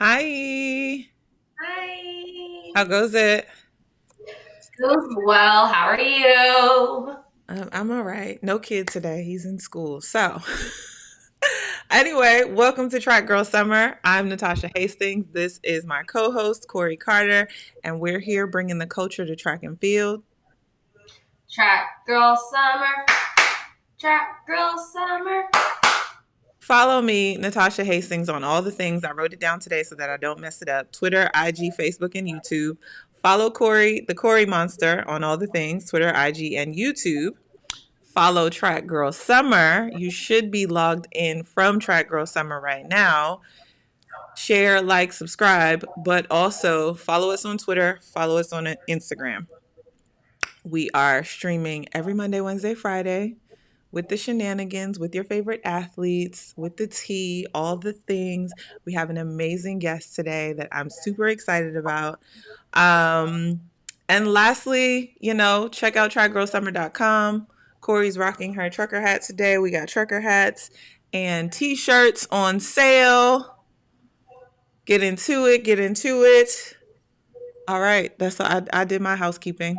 Hi. Hi. How goes it? Goes well. How are you? I'm all right. No kid today. He's in school. So, anyway, welcome to Track Girl Summer. I'm Natasha Hastings. This is my co host, Kori Carter, and we're here bringing the culture to track and field. Track girl summer. Track girl summer. Follow me, Natasha Hastings, on all the things. I wrote it down today so that I don't mess it up: Twitter, IG, Facebook, and YouTube. Follow Kori, the Kori Monster, on all the things: Twitter, IG, and YouTube. Follow Track Girl Summer. You should be logged in from Track Girl Summer right now. Share, like, subscribe, but also follow us on Twitter, follow us on Instagram. We are streaming every Monday, Wednesday, Friday with the shenanigans, with your favorite athletes, with the tea, all the things. We have an amazing guest today that I'm super excited about. Um, and lastly, check out trygirlsummer.com. Kori's rocking her trucker hat today. We got trucker hats and t-shirts on sale. Get into it, get into it. All right, that's all. I did my housekeeping.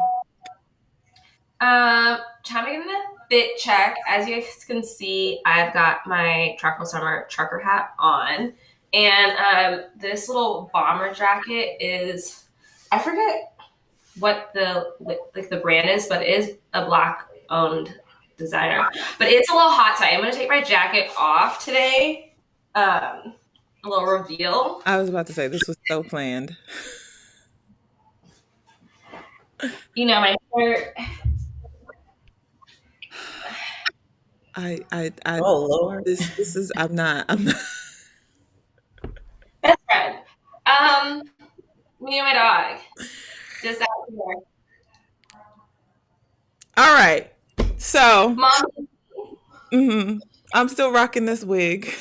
Time to give a fit check. As you guys can see, I've got my Track girl summer trucker hat on, and this little bomber jacket is, I forget what the brand is, but it is a black owned designer. But it's a little hot, so I'm gonna take my jacket off today. A little reveal. I was about to say this was so planned. My shirt. I Oh Lord. this is I'm not. Best friend. Um, Me and my dog. Just out here. All right. So, Mom. I'm still rocking this wig.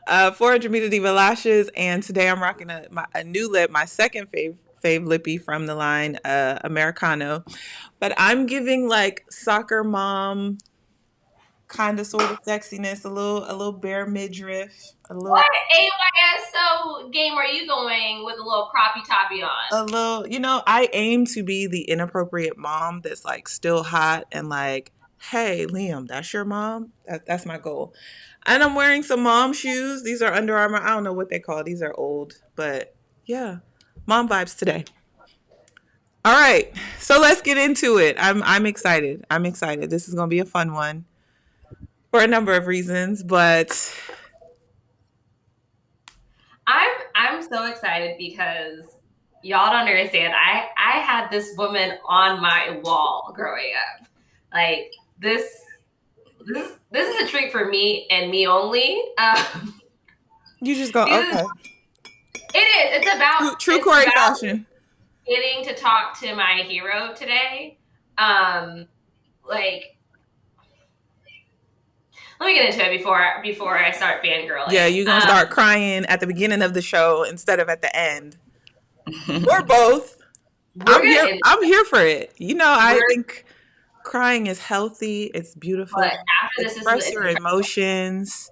400 Meter Diva lashes, and today I'm rocking a new lip, my second fave lippy from the line Americano. But I'm giving like soccer mom kind of sort of sexiness, a little bare midriff, What AYSO game are you going with a little croppy toppy on? I aim to be the inappropriate mom that's like still hot and like, hey, Liam, that's your mom? That's my goal. And I'm wearing some mom shoes. These are Under Armour. I don't know what they call. These are old, but yeah, mom vibes today. All right, so let's get into it. I'm excited. I'm excited. This is gonna be a fun one for a number of reasons, but I'm so excited because y'all don't understand. I had this woman on my wall growing up. Like this is a treat for me and me only. you just go It okay. is. True It's Corey about fashion. getting to talk to my hero today. Um, like let me get into it before I start Yeah, fangirling. you're gonna start crying at the beginning of the show instead of at the end, or both. We're gonna I'm here for it. I we're think crying is healthy. It's beautiful. but after this is Express your emotions.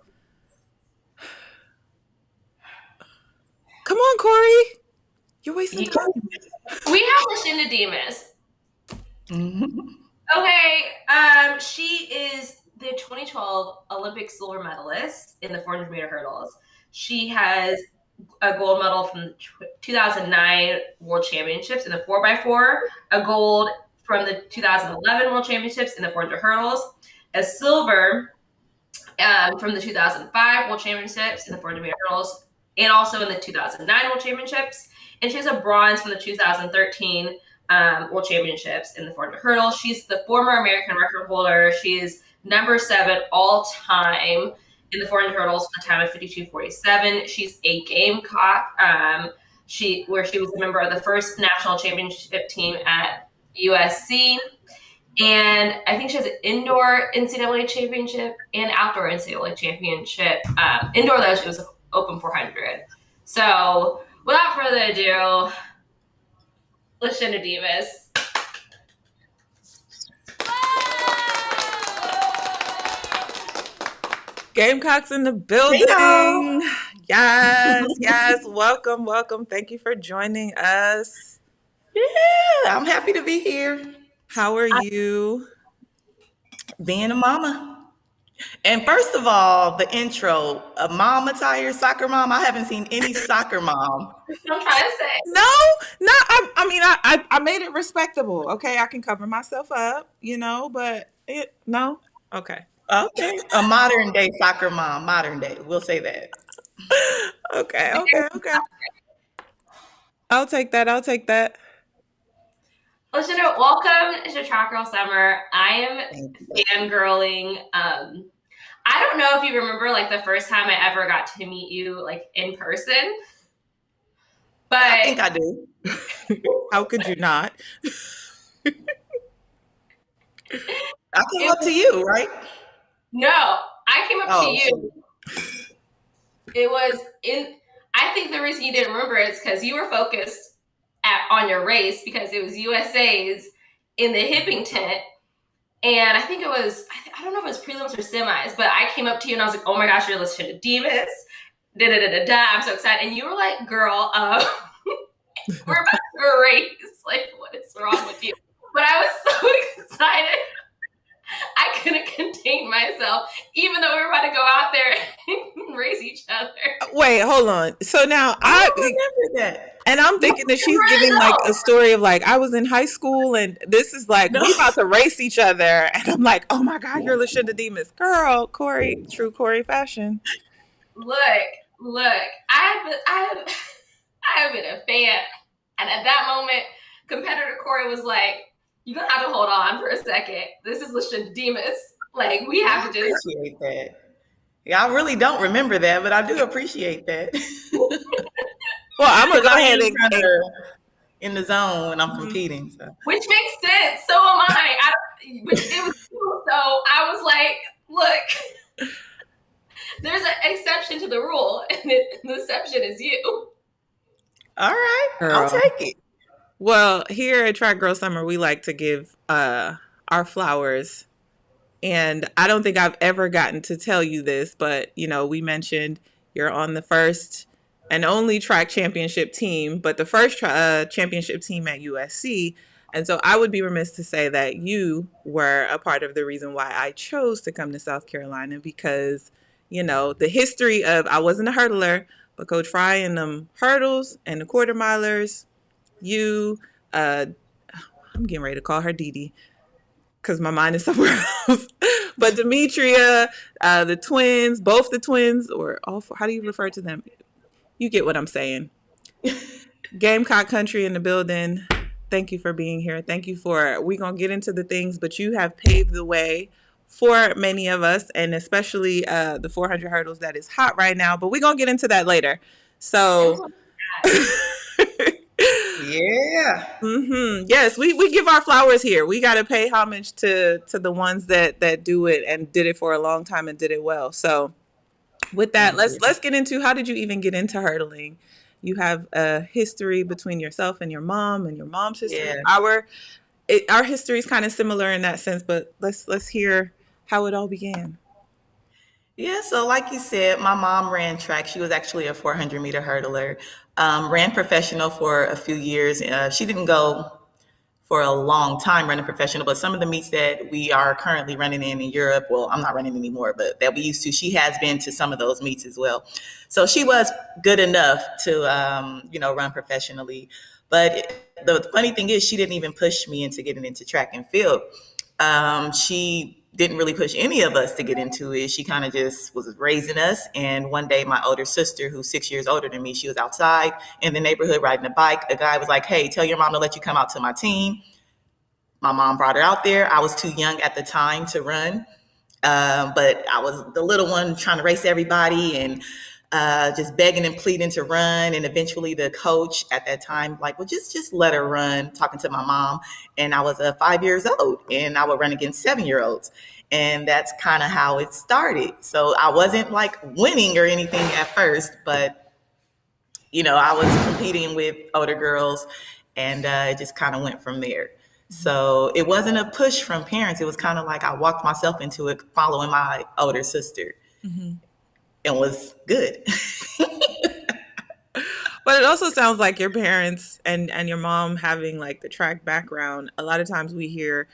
Come on, Corey. You're wasting we time. have Lashinda Demus. Okay, she is the 2012 Olympic silver medalist in the 400-meter hurdles. She has a gold medal from the 2009 World Championships in the 4x4, a gold from the 2011 World Championships in the 400 hurdles, a silver from the 2005 World Championships in the 400 meter hurdles, and also in the 2009 World Championships. And she has a bronze from the 2013 World Championships in the 400 hurdles. She's the former American record holder. She is number 7 all time in the 400 hurdles with a time of 52:47. She's a Gamecock. She was a member of the first national championship team at USC. And I think she has an indoor NCAA championship and outdoor NCAA championship. Indoor, though, she was open 400. So without further ado, Lashinda Demus. Gamecocks in the building. Hey, y'all. Yes, yes. Welcome, welcome. Thank you for joining us. Yeah, I'm happy to be here, How are you? being a mama. And first of all, the intro, a mom attire, soccer mom. I haven't seen any soccer mom. That's what I'm trying to say. No, no. I made it respectable. Okay, I can cover myself up, but no. Okay, Okay, a modern day soccer mom, modern day. We'll say that. okay, okay, okay. I'll take that. I'll take that. Listener, welcome to Track Girl Summer. I am Thank you. fangirling. I don't know if you remember like the first time I ever got to meet you like in person, but I think I do. How could you not? I came it up was to you, right? no, I came up to Oh, you. It was in. I think the reason you didn't remember it is because you were focused on your race because it was USA's in the hipping tent. And I think it was, I don't know if it was prelims or semis, but I came up to you and I was like, oh my gosh, you're Lashinda Demus. Da da da da da. I'm so excited. And you were like, girl, we're about to race. Like, what is wrong with you? But I was so excited. I couldn't contain myself, even though we were about to go out there and race each other. Wait, hold on. So now I don't remember that. and I'm thinking that You she's were giving like no. a story of like I was in high school and this is like No. we about to race each other and I'm like, oh my god, you're Lashinda Demus, girl, Kori, true Kori fashion. Look, look. I have been a fan, and at that moment, competitor Kori was like, "You're gonna have to hold on for a second. This is Lashinda Demus. Like, we I have to just." appreciate that. Yeah, I really don't remember that, but I do appreciate that. Well, I'm gonna Because go I ahead am and, kind and of in the zone when I'm mhm. competing. So. Which makes sense. So am I. Which it was cool. So I was like, "Look, there's an exception to the rule, and the exception is you." All right, I'll Girl. take it. Well, here at Track Girl Summer, we like to give our flowers. And I don't think I've ever gotten to tell you this, but we mentioned you're on the first and only track championship team, but the first championship team at USC. And so I would be remiss to say that you were a part of the reason why I chose to come to South Carolina because, the history of I wasn't a hurdler, but Coach Fry and them hurdles and the quarter milers, you, uh, I'm getting ready to call her Dee Dee because my mind is somewhere else. But Demetria, the twins, both the twins, or all four, how do you refer to them? You get what I'm saying. Gamecock Country in the building. Thank you for being here. Thank you for, we're going to get into the things, but you have paved the way for many of us, and especially the 400 hurdles that is hot right now. But we're going to get into that later. So. Yeah. Yes, we give our flowers here. We got to pay homage to the ones that do it and did it for a long time and did it well. So with that, Thank let's you. let's get into how did you even get into hurdling? You have a history between yourself and your mom's history. Yeah. Our history is kind of similar in that sense, but let's hear how it all began. Yeah, so like you said, my mom ran track. She was actually a 400-meter hurdler. Ran professional for a few years. She didn't go for a long time running professional, but some of the meets that we are currently running in Europe, well, I'm not running anymore, but that we used to, she has been to some of those meets as well. So she was good enough to, run professionally. But the funny thing is, she didn't even push me into getting into track and field. She didn't really push any of us to get into it. She kind of just was raising us. And one day, my older sister, who's 6 years older than me, she was outside in the neighborhood riding a bike. A guy was like, "Hey, tell your mom to let you come out to my team." My mom brought her out there. I was too young at the time to run, but I was the little one trying to race everybody and just begging and pleading to run. And eventually, the coach at that time, like, well, just let her run. Talking to my mom, and I was 5 years old, and I would run against 7 year olds, and that's kind of how it started. So I wasn't like winning or anything at first, but I was competing with older girls, and it just kind of went from there. So it wasn't a push from parents. It was kind of like I walked myself into it, following my older sister, Mm-hmm. and was good. But it also sounds like your parents and your mom having like the track background. A lot of times we hear,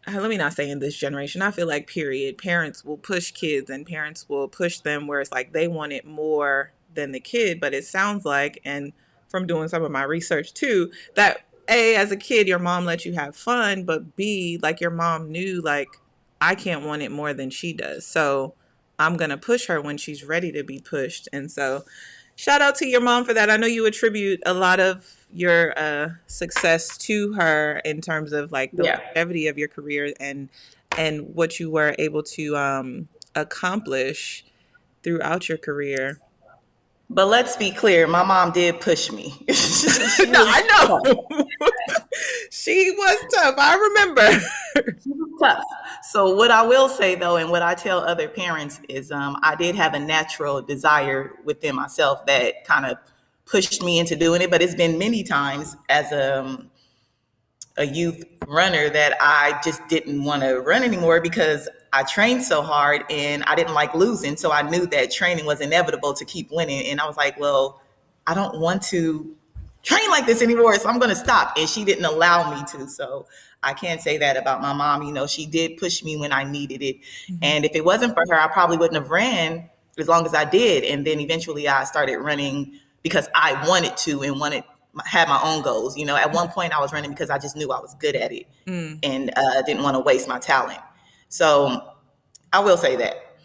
let me not say in this generation, I feel like period, parents will push kids and parents will push them where it's like they want it more than the kid. But it sounds like, and from doing some of my research too, that A, as a kid, your mom let you have fun, but B, like your mom knew like I can't want it more than she does. So I'm gonna push her when she's ready to be pushed. And so shout out to your mom for that. I know you attribute a lot of your success to her in terms of like the Yeah. longevity of your career and what you were able to accomplish throughout your career. But let's be clear, my mom did push me. She No, was I tough. know. She was tough. I remember. She was tough. So what I will say though, and what I tell other parents is, I did have a natural desire within myself that kind of pushed me into doing it. But it's been many times as a youth runner that I just didn't want to run anymore because I trained so hard and I didn't like losing. So I knew that training was inevitable to keep winning. And I was like, well, I don't want to train like this anymore. So I'm going to stop. And she didn't allow me to. So I can't say that about my mom. You know, she did push me when I needed it. Mhm. And if it wasn't for her, I probably wouldn't have ran as long as I did. And then eventually I started running because I wanted to and had my own goals. You know, at one point I was running because I just knew I was good at it Mm. and didn't want to waste my talent. So I will say that.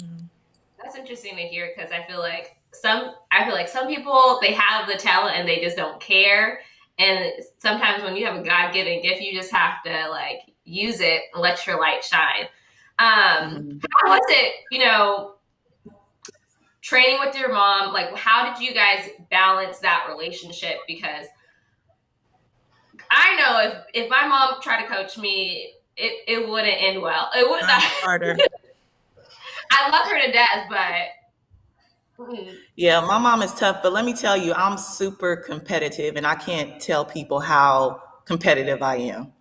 Mm. That's interesting to hear because I feel like some people they have the talent and they just don't care. And sometimes when you have a God given gift, you just have to like use it and let your light shine. Mhm. How was it, training with your mom? Like, how did you guys balance that relationship? Because I know if my mom tried to coach me, it wouldn't end well. It would not. Harder. I love her to death, but Yeah, my mom is tough, but let me tell you, I'm super competitive and I can't tell people how competitive I am.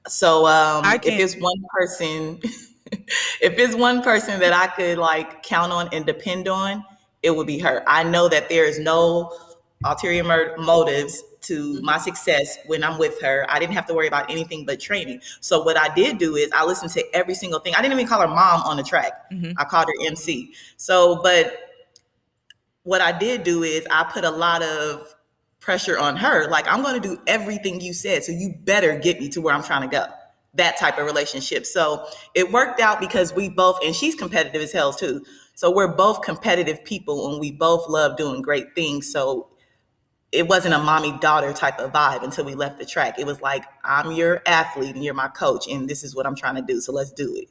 So I if can't. it's one person, if it's one person that I could like count on and depend on, it would be her. I know that there is no ulterior motives to my success when I'm with her. I didn't have to worry about anything but training. So what I did do is I listened to every single thing. I didn't even call her mom on the track. Mhm. I called her MC. So, but what I did do is I put a lot of pressure on her. Like, I'm going to do everything you said. So you better get me to where I'm trying to go. That type of relationship. So it worked out because we both, and she's competitive as hell too. So we're both competitive people and we both love doing great things. So it wasn't a mommy daughter type of vibe until we left the track. It was like, I'm your athlete and you're my coach and this is what I'm trying to do. So let's do it.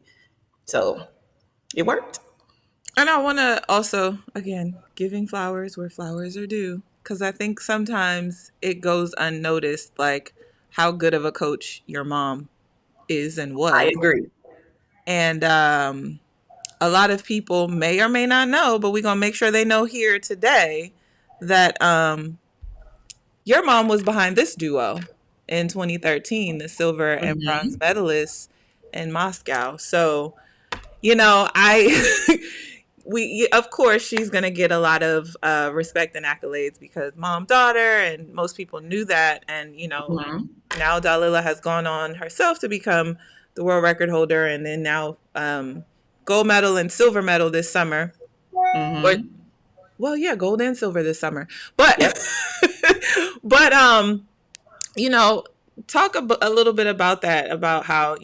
So it worked. And I want to also, again, giving flowers where flowers are due, because I think sometimes it goes unnoticed, like how good of a coach your mom is and I was. agree. And a lot of people may or may not know, but we're going to make sure they know here today that your mom was behind this duo in 2013, the silver and bronze Mhm. medalists in Moscow. So, I we of course she's gonna get a lot of respect and accolades because mom daughter and most people knew that. And Mhm. now Dalila has gone on herself to become the world record holder, and then now gold medal and silver medal this summer. Or Mhm. well, yeah, gold and silver this summer. But Yep. but you know talk a little bit about that, about how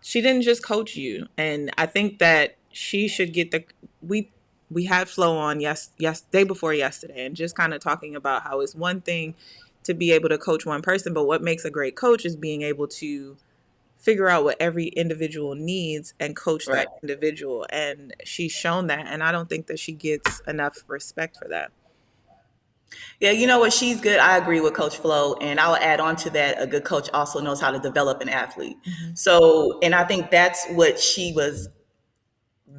she didn't just coach you. And I think that she should get we had Flo on day before yesterday, and just kind of talking about how it's one thing to be able to coach one person, but what makes a great coach is being able to figure out what every individual needs and coach that Right. individual. And she's shown that, and I don't think that she gets enough respect for that. Yeah, you know what? She's good. I agree with Coach Flo. And I'll add on to that. A good coach also knows how to develop an athlete. Mm-hmm. So, and I think that's what she was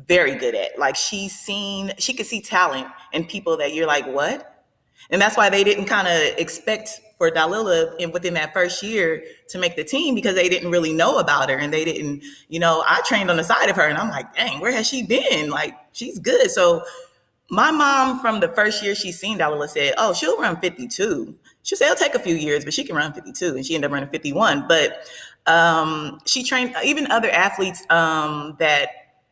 very good at. Like she could see talent in people that you're like, what? And that's why they didn't kind of expect for Dalila within that first year to make the team because they didn't really know about her. And they didn't, I trained on the side of her and I'm like, dang, where has she been? Like, she's good. So My mom, from the first year she seen Dalila, said, "Oh, she'll run 52." She said it'll take a few years, but she can run 52, and she ended up running 51. But she trained even other athletes that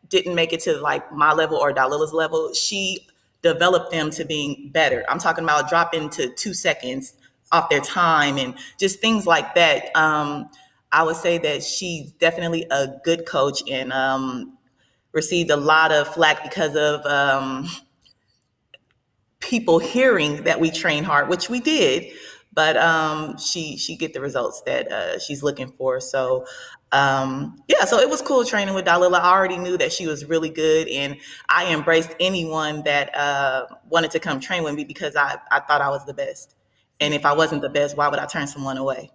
didn't make it to like my level or Dalila's level. She developed them to being better. I'm talking about dropping to 2 seconds off their time and just things like that. I would say that she's definitely a good coach and received a lot of flack because of people hearing that we train hard, which we did, but she get the results that she's looking for. So yeah, so it was cool training with Dalila. I already knew that she was really good, and I embraced anyone that wanted to come train with me because I thought I was the best. And if I wasn't the best, why would I turn someone away?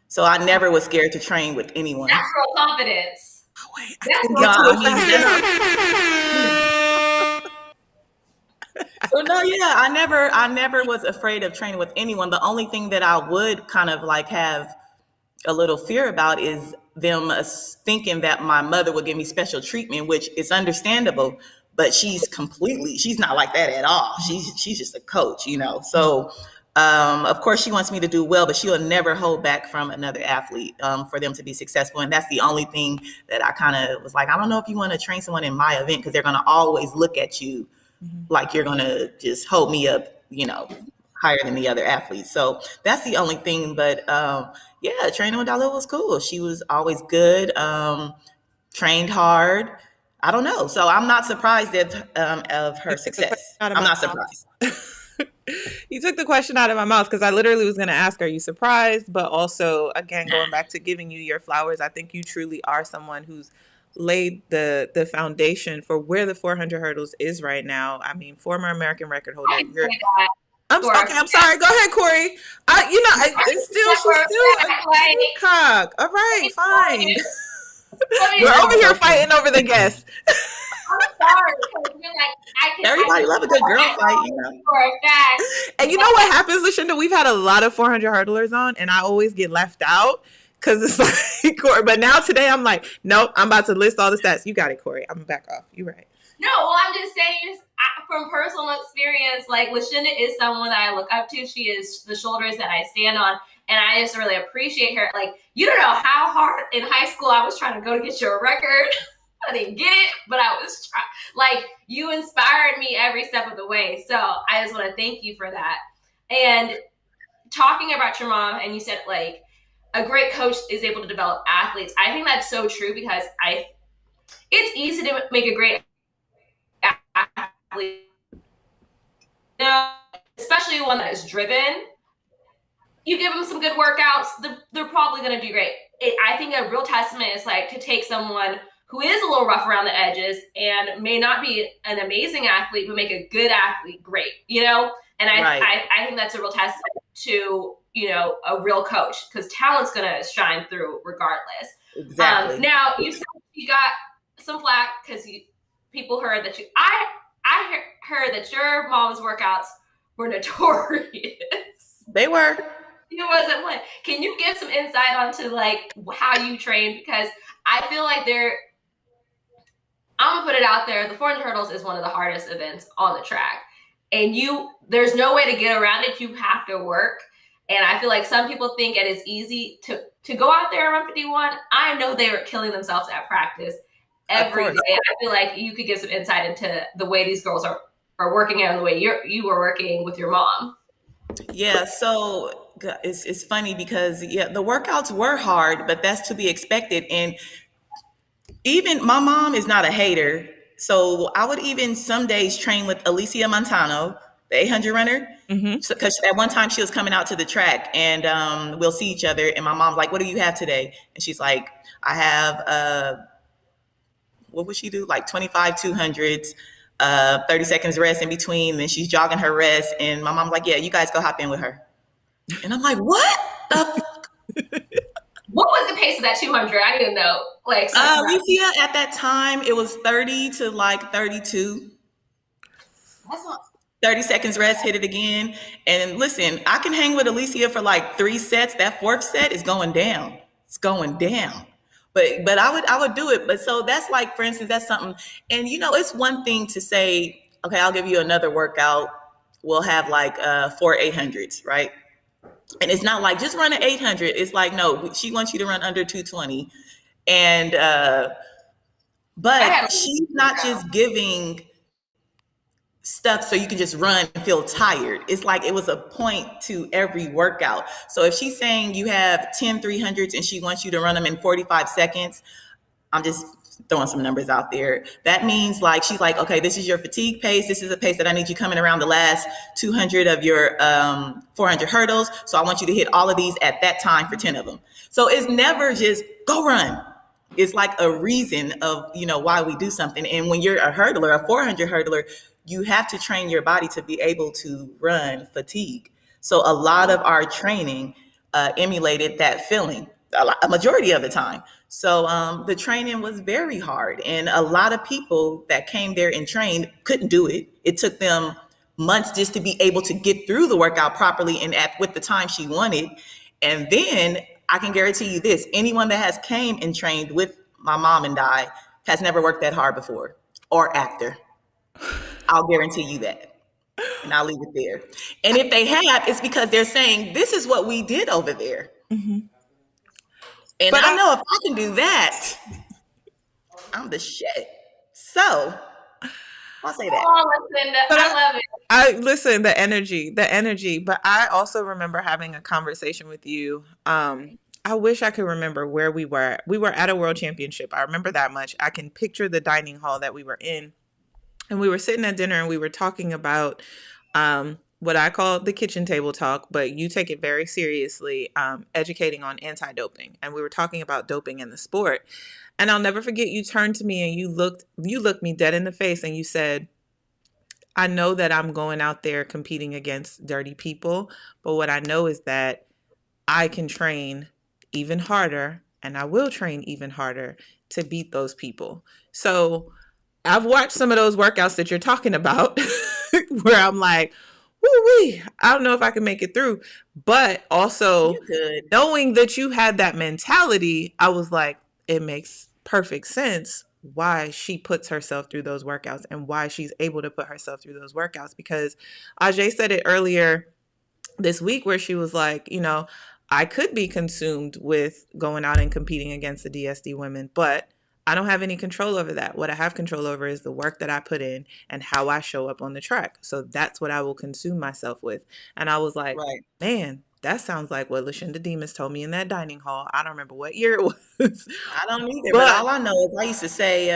So I never was scared to train with anyone. That's real confidence. Oh, wait, I That's couldn't real get No, to I it mean, fast enough. so no, yeah, I never was afraid of training with anyone. The only thing that I would kind of like have a little fear about is them thinking that my mother would give me special treatment, which is understandable. But she's not like that at all. She's just a coach, you know. So of course she wants me to do well, but she'll never hold back from another athlete for them to be successful. And that's the only thing that I kind of was like, I don't know if you want to train someone in my event because they're going to always look at you like you're going to just hold me up, you know, higher than the other athletes. So that's the only thing. But yeah, training with Dalila was cool. She was always good, trained hard. I don't know. So I'm not surprised of You her took the question success. out of I'm my not mouth. surprised. You took the question out of my mouth because I literally was going to ask, are you surprised? But also, again, going back to giving you your flowers, I think you truly are someone who's laid the foundation for where the 400 hurdles is right now. I mean, former American record holder. I can say that. Okay. I'm sorry. Go ahead, Corey. It's still she's still a peacock. All right, fine. We're over here fighting over the guests. I'm sorry because you're like Everybody love a good girl fight, you know. for a fact. And you know what happens, Lashinda? We've had a lot of 400 hurdlers on, and I always get left out because it's like, Corey. But now today, I'm like, nope, I'm about to list all the stats. You got it, Corey. I'm back off. You're right. No, well, I'm just saying from personal experience, like Lashinda is someone that I look up to. She is the shoulders that I stand on, and I just really appreciate her. Like, you don't know how hard in high school I was trying to go to get your record. I didn't get it, but I was trying. Like, you inspired me every step of the way. So I just want to thank you for that. And talking about your mom, and you said like a great coach is able to develop athletes. I think that's so true because it's easy to make a great athlete, you know, especially one that is driven. You give them some good workouts, they're probably going to do great. I think a real testament is like to take someone who is a little rough around the edges and may not be an amazing athlete, but make a good athlete great, you know? And I think that's a real testament to, you know, a real coach because talent's going to shine through regardless. Exactly. Now, you said you got some flack because people heard that I heard that your mom's workouts were notorious. They were. It wasn't playing. Can you give some insight onto like how you train? Because I feel like I'm gonna put it out there. The 400 hurdles is one of the hardest events on the track, and there's no way to get around it. You have to work, and I feel like some people think it is easy to go out there and run 51. I know they were killing themselves at practice every day. I feel like you could give some insight into the way these girls are working out and the way you were working with your mom. Yeah, so it's funny because yeah, the workouts were hard, but that's to be expected. And even my mom is not a hater, so I would even some days train with Alicia Montano, the 800 runner, because at one time she was coming out to the track, and we'll see each other. And my mom's like, "What do you have today?" And she's like, "I have what would she do? Like 25 200s." 30 seconds rest in between. Then she's jogging her rest. And my mom's like, yeah, you guys go hop in with her. And I'm like, what the What was the pace of that 200? I didn't know. Like, Alicia at that time, it was 30 to like 32. That's not 30 seconds rest, hit it again. And listen, I can hang with Alicia for like 3 sets. That 4th set is going down. It's going down. But I would do it. But so that's like, for instance, that's something. And you know, it's one thing to say okay, I'll give you another workout. We'll have like 4 800s, right? And it's not like just run an 800. It's like, no, she wants you to run under 220. And, I had but she's not just giving stuff so you can just run and feel tired. It's like it was a point to every workout. So if she's saying you have 10 300s and she wants you to run them in 45 seconds, I'm just throwing some numbers out there. That means like she's like, okay, this is your fatigue pace. This is a pace that I need you coming around the last 200 of your 400 hurdles. So I want you to hit all of these at that time for 10 of them. So it's never just go run. It's like a reason of, why we do something. And when you're a hurdler, a 400 hurdler, you have to train your body to be able to run fatigue. So a lot of our training emulated that feeling a majority of the time. So the training was very hard. And a lot of people that came there and trained couldn't do it. It took them months just to be able to get through the workout properly and with the time she wanted. And then I can guarantee you this, anyone that has came and trained with my mom and I has never worked that hard before or after. I'll guarantee you that. And I'll leave it there. And if they have, it's because they're saying, this is what we did over there. Mm-hmm. And I know if I can do that, I'm the shit. So I'll say that. Oh, Lashinda, I love it. I listen, the energy. But I also remember having a conversation with you. I wish I could remember where we were. We were at a world championship. I remember that much. I can picture the dining hall that we were in. And we were sitting at dinner and we were talking about what I call the kitchen table talk, but you take it very seriously, educating on anti-doping. And we were talking about doping in the sport. And I'll never forget, you turned to me and you looked me dead in the face and you said, I know that I'm going out there competing against dirty people, but what I know is that I can train even harder and I will train even harder to beat those people. So I've watched some of those workouts that you're talking about where I'm like, woo-wee, I don't know if I can make it through. But also knowing that you had that mentality, I was like, it makes perfect sense why she puts herself through those workouts and why she's able to put herself through those workouts. Because Ajay said it earlier this week where she was like, I could be consumed with going out and competing against the DSD women, but I don't have any control over that. What I have control over is the work that I put in and how I show up on the track. So that's what I will consume myself with. And I was like, man, that sounds like what Lashinda Demus told me in that dining hall. I don't remember what year it was. I don't either, but all I know is I used to say,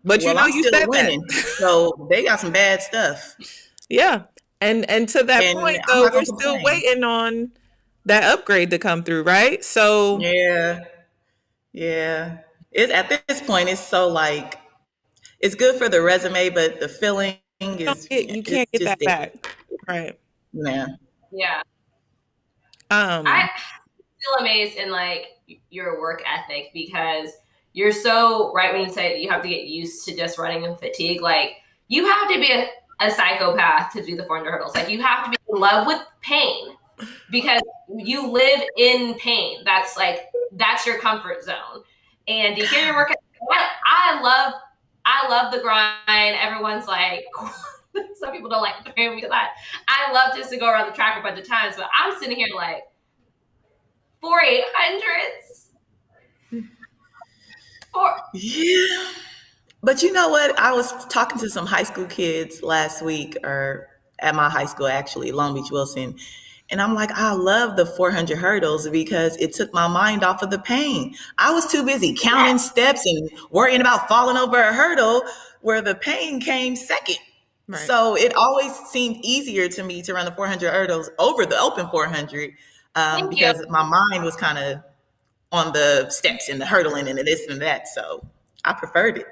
but I'm you still said winning. So they got some bad stuff. Yeah. And to that point, though, we're still waiting on that upgrade to come through, right? So yeah. At this point, it's so like, it's good for the resume, but the feeling is you can't get that back, right? Yeah. I'm still amazed in like your work ethic because you're so right when you say that you have to get used to just running in fatigue. Like you have to be a psychopath to do the 400 hurdles. Like you have to be in love with pain because you live in pain. That's your comfort zone. And to hear your work, I love the grind. Everyone's like, some people don't like the pain because I love just to go around the track a bunch of times, but I'm sitting here like 4 800s. Yeah. But you know what? I was talking to some high school kids last week, or at my high school, actually, Long Beach Wilson. And I'm like, I love the 400 hurdles because it took my mind off of the pain. I was too busy counting steps and worrying about falling over a hurdle where the pain came second. Right. So it always seemed easier to me to run the 400 hurdles over the open 400 because my mind was kind of on the steps and the hurdling and the this and that. So I preferred it.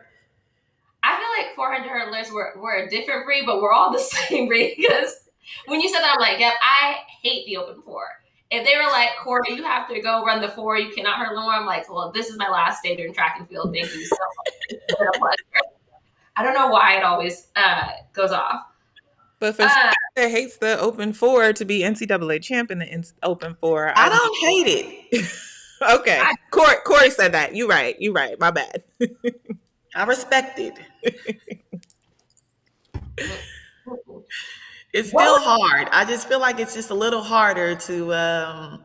I feel like 400 hurdlers were a different breed, but we're all the same breed because when you said that, I'm like, yep, I hate the open 4. If they were like, Kori, you have to go run the 4, you cannot hurdle more. I'm like, well, this is my last day doing track and field. Thank you so much. It's been a pleasure. I don't know why it always goes off. But for someone that hates the open 4 to be NCAA champ in the open 4, I don't hate it. Okay. Kori said that. You're right. My bad. I respect it. It's What still was hard. I just feel like it's just a little harder to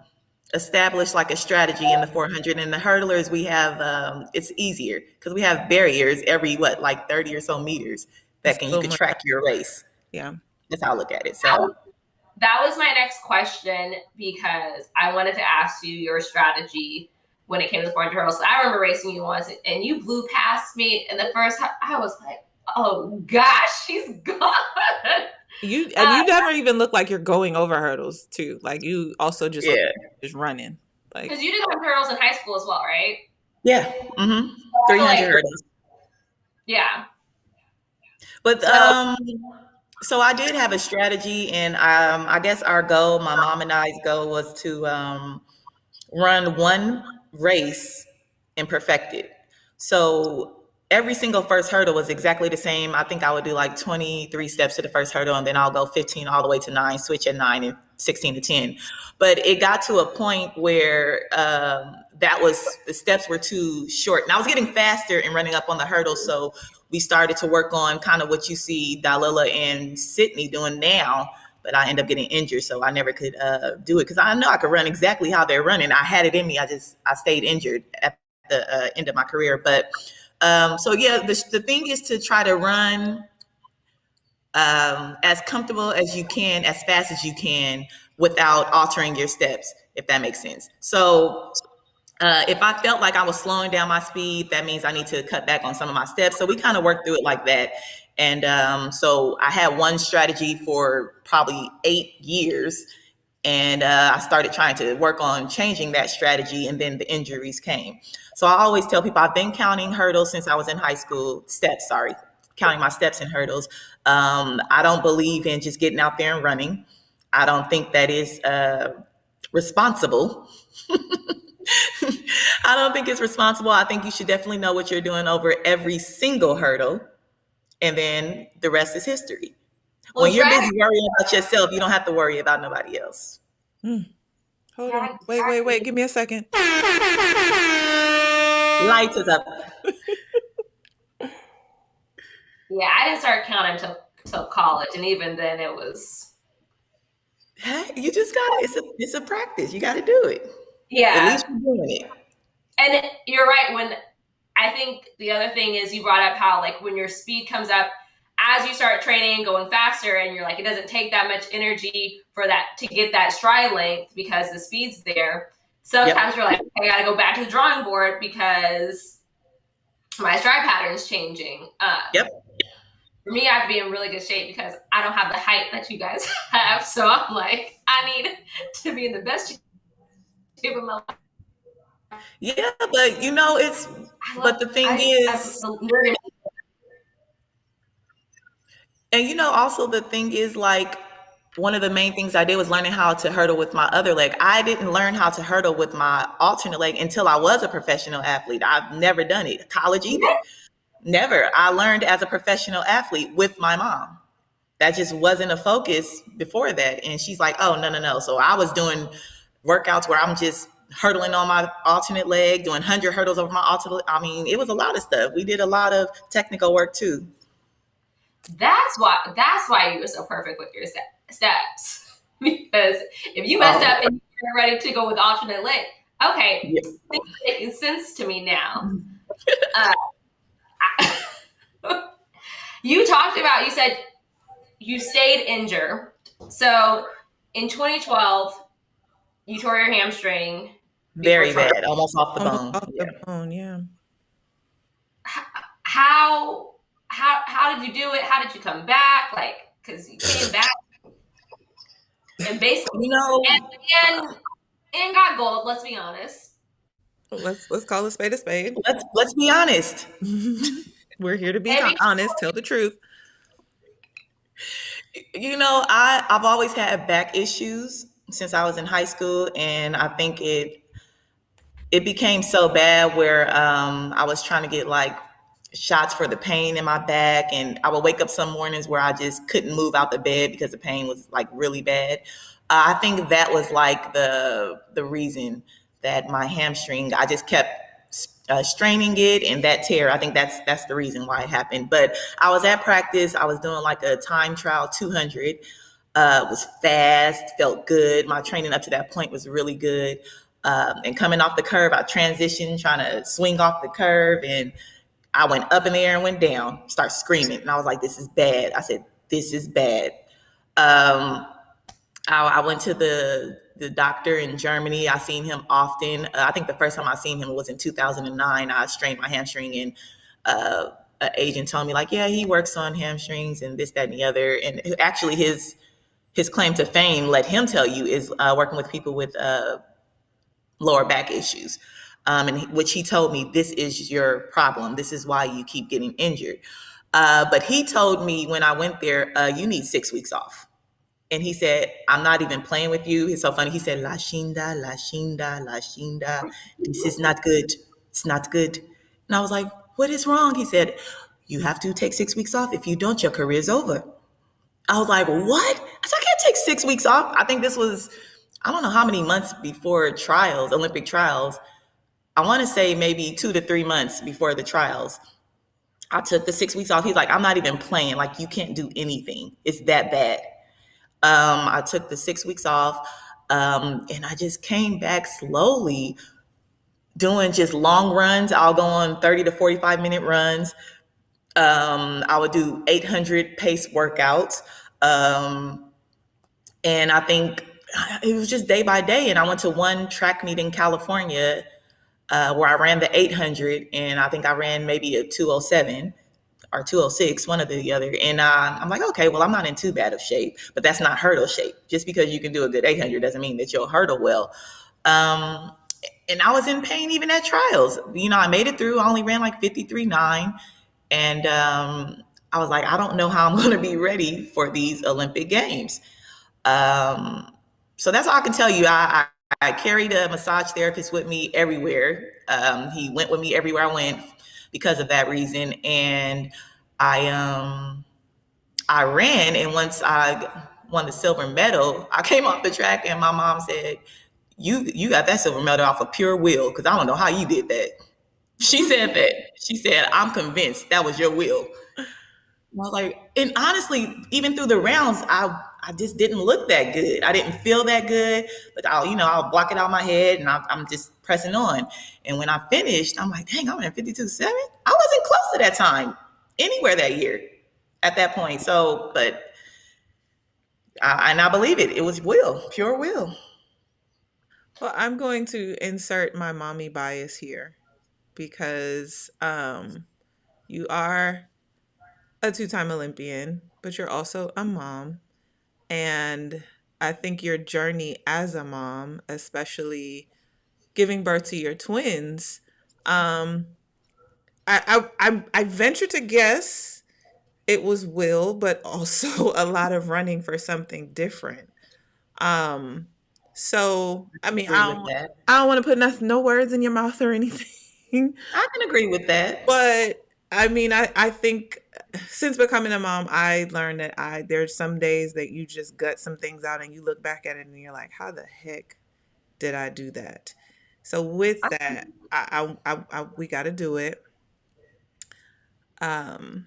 establish like a strategy in the 400. And the hurdlers, we have it's easier because we have barriers every what, like 30 or so meters It's that can you so could much. track your race. Yeah. That's how I look at it. that So that was my next question because I wanted to ask you your strategy when it came to the 400 hurdles. So I remember racing you once and you blew past me in the first. I was like, oh gosh, she's gone. You Uh, never even look like you're going over hurdles too. Like you also just look yeah, like you're just running. Like Because you did 100 hurdles in high school as well, right? yeah, I feel 300 like, hurdles. yeah. But So so I did have a strategy, and I guess our goal, my mom and I's goal, was to run one race and perfect it. So every single first hurdle was exactly the same. I think I would do like 23 steps to the first hurdle, and then I'll go 15 all the way to 9, switch at 9, and 16 to 10. But it got to a point where that was the steps were too short, and I was getting faster and running up on the hurdles. So we started to work on kind of what you see Dalila and Sydney doing now, but I ended up getting injured, so I never could do it because I know I could run exactly how they're running. I had it in me. I stayed injured at the end of my career. But so yeah, the thing is to try to run as comfortable as you can, as fast as you can, without altering your steps, if that makes sense. So if I felt like I was slowing down my speed, that means I need to cut back on some of my steps. So we kind of worked through it like that. And so I had one strategy for probably 8 years. And I started trying to work on changing that strategy. And then the injuries came. So I always tell people I've been counting hurdles since I was in high school, steps, sorry, counting my steps and hurdles. I don't believe in just getting out there and running. I don't think that is responsible. I don't think it's responsible. I think you should definitely know what you're doing over every single hurdle, and then the rest is history. well, When you're busy drag, worrying about yourself, you don't have to worry about nobody else. hmm. Hold on. drag, Wait. Give me a second. Lights is up. yeah, I didn't start counting until college, and even then it was Hey, you just got to it's a practice. You got to do it. At yeah. least you're doing it. And you're right. When I think the other thing is you brought up how like when your speed comes up as you start training, going faster, and you're like it doesn't take that much energy for that to get that stride length because the speed's there. Sometimes you're like I got to go back to the drawing board because my stride pattern's changing. Yep. For me, I have to be in really good shape because I don't have the height that you guys have. So I'm like, I need to be in the best shape of my life. Yeah, but you know, it's but the thing is, and you know, also the thing is like one of the main things I did was learning how to hurdle with my other leg. I didn't learn how to hurdle with my alternate leg until I was a professional athlete. I've never done it. College either. Never. I learned as a professional athlete with my mom. That just wasn't a focus before that. And she's like, oh, no. So I was doing workouts where I'm just hurdling on my alternate leg, doing 100 hurdles over my alternate. I mean, it was a lot of stuff. We did a lot of technical work too. That's why you were so perfect with your steps. Because if you messed up and you were ready to go with alternate leg, okay, Yeah. things are making sense to me now. You talked about, you said you stayed injured. So in 2012, you tore your hamstring. Very bad, almost off the Almost bone. off the bone, yeah. How did you do it? How did you come back? Like, because you came back and basically, You know, and got gold. Let's be honest. Let's call a spade a spade. let's be honest. We're here to be honest, tell the truth. You know, I've always had back issues since I was in high school, and I think it became so bad where I was trying to get like shots for the pain in my back, and I would wake up some mornings where I just couldn't move out the bed because the pain was like really bad. I think that was like the reason that my hamstring, I just kept straining it, and that tear. I think that's the reason why it happened. But I was at practice. I was doing like a time trial 200. Was fast, felt good. My training up to that point was really good. And coming off the curve, I transitioned, trying to swing off the curve, and I went up in the air and went down. Start screaming, and I was like, "This is bad." I said, "This is bad." Um, I went to the doctor in Germany. I seen him often. I think the first time I seen him was in 2009. I strained my hamstring, and an agent told me like, yeah, he works on hamstrings and this, that, and the other. And actually, his claim to fame, let him tell you, is working with people with lower back issues. Which he told me, this is your problem. This is why you keep getting injured. But he told me when I went there, you need 6 weeks off. And he said, I'm not even playing with you. It's so funny. He said, Lashinda, Lashinda, Lashinda. This is not good. It's not good. And I was like, what is wrong? He said, you have to take 6 weeks off. If you don't, your career's over. I was like, what? I said, I can't take 6 weeks off. I think this was, I don't know how many months before trials, Olympic trials. I want to say maybe 2 to 3 months before the trials. I took the 6 weeks off. He's like, I'm not even playing. Like, you can't do anything. It's that bad. I took the 6 weeks off, and I just came back slowly doing just long runs. I'll go on 30 to 45-minute runs. I would do 800 pace workouts. And I think it was just day by day. And I went to one track meet in California where I ran the 800, and I think I ran maybe a 207 or 206, one or the other. And I'm like, okay, well, I'm not in too bad of shape, but that's not hurdle shape. Just because you can do a good 800 doesn't mean that you'll hurdle well. And I was in pain even at trials. You know, I made it through. I only ran like 53.9. And I was like, I don't know how I'm going to be ready for these Olympic Games. So that's all I can tell you. I carried a massage therapist with me everywhere. He went with me everywhere I went because of that reason. And I ran, and once I won the silver medal, I came off the track, and my mom said, "You got that silver medal off of pure will, because I don't know how you did that." She said that. She said, "I'm convinced that was your will." I was like, and honestly, even through the rounds, I just didn't look that good. I didn't feel that good. But I'll block it out of my head, and I'm just pressing on. And when I finished, I'm like, dang, I'm in 52.7. I wasn't close to that time anywhere that year at that point. So, but I believe it. It was will, pure will. Well, I'm going to insert my mommy bias here because you are a two-time Olympian, but you're also a mom. And I think your journey as a mom, especially giving birth to your twins, um, I venture to guess it was will, but also a lot of running for something different. Um, so I mean, Agree with that. I don't want to put no words in your mouth or anything, I can agree with that. but I mean, I think since becoming a mom, I learned that there's some days that you just gut some things out and you look back at it and you're like, how the heck did I do that? So with that, we got to do it. Um,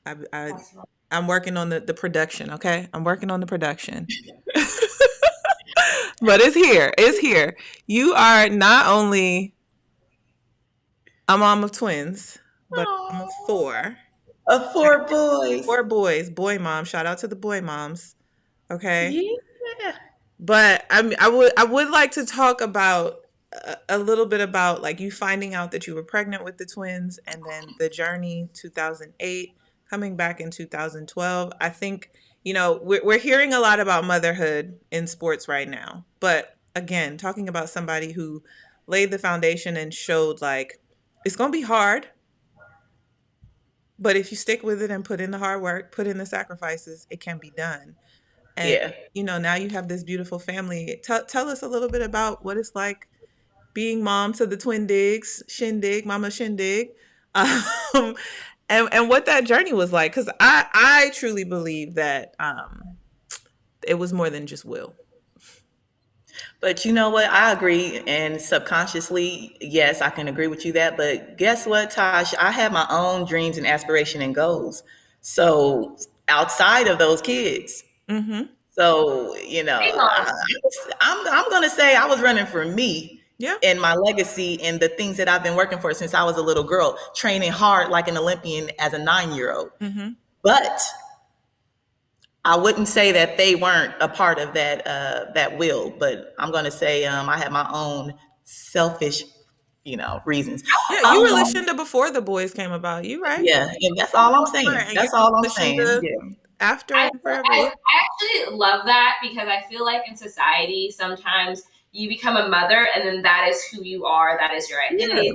I I'm working on the production. Okay, I'm working on the production. But it's here. It's here. You are not only a mom of twins, but a mom of Oh, four. of four boys. Four boys. Boy mom. Shout out to the boy moms. Okay. Yeah. But I would like to talk about a little bit about like you finding out that you were pregnant with the twins and then the journey 2008 coming back in 2012. I think we're hearing a lot about motherhood in sports right now, but again, talking about somebody who laid the foundation and showed like it's gonna be hard, but if you stick with it and put in the hard work, put in the sacrifices, it can be done. And Yeah. now you have this beautiful family. Tell us a little bit about what it's like being mom to the twin digs, Shindig, Mama Shindig, um, and what that journey was like. Because I truly believe that it was more than just will. But you know what? I agree. And subconsciously, yes, I can agree with you that. But guess what, Tosh? I have my own dreams and aspiration and goals. So outside of those kids. Mm-hmm. So, Hang on. I'm going to say I was running for me Yeah. and my legacy and the things that I've been working for since I was a little girl, training hard like an Olympian as a 9-year old. Mm-hmm. But I wouldn't say that they weren't a part of that will, but I'm going to say I had my own selfish, reasons. Yeah, you were Um, Lashinda before the boys came about. You right? yeah, and that's For the all I'm most part, saying. and you're That's gonna all I'm be saying. Lashinda Yeah, after I, and forever. I Yeah. actually love that because I feel like in society sometimes you become a mother and then that is who you are, that is your yeah, identity,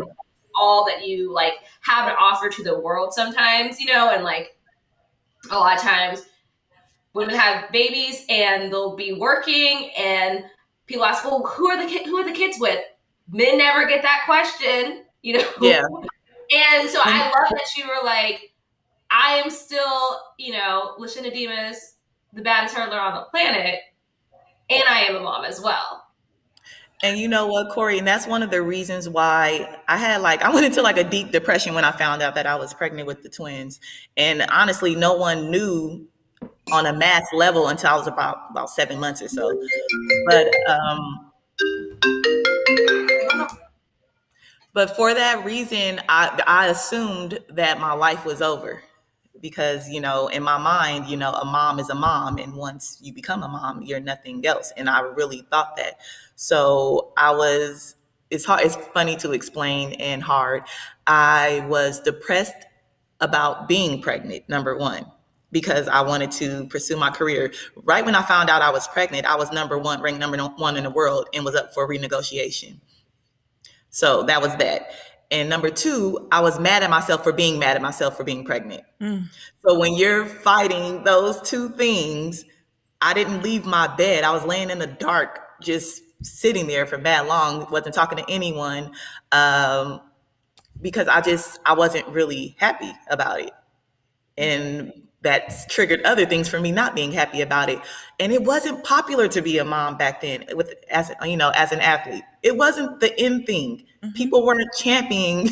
all that you like have to offer to the world sometimes, and like a lot of times women have babies and they'll be working and people ask, well, who are the kids with? Men never get that question, yeah. And so I And love that you were like, I am still, Lashinda Demus, the baddest hurdler on the planet, and I am a mom as well. And you know what, Corey? And that's one of the reasons why I went into like a deep depression when I found out that I was pregnant with the twins. And honestly, no one knew on a mass level until I was about 7 months or so. But for that reason, I assumed that my life was over because in my mind, a mom is a mom, and once you become a mom, you're nothing else. And I really thought that. So I was. It's hard. It's funny to explain and hard. I was depressed about being pregnant. Number one, because I wanted to pursue my career. Right when I found out I was pregnant, I was ranked number one in the world, and was up for renegotiation. So that was that. And number two, I was mad at myself for being mad at myself for being pregnant. mm, So when you're fighting those two things, I didn't leave my bed. I was laying in the dark, just sitting there for that long, wasn't talking to anyone, um, because I wasn't really happy about it. And that's triggered other things for me not being happy about it. And it wasn't popular to be a mom back then as an athlete. It wasn't the in thing. mm-hmm. People weren't championing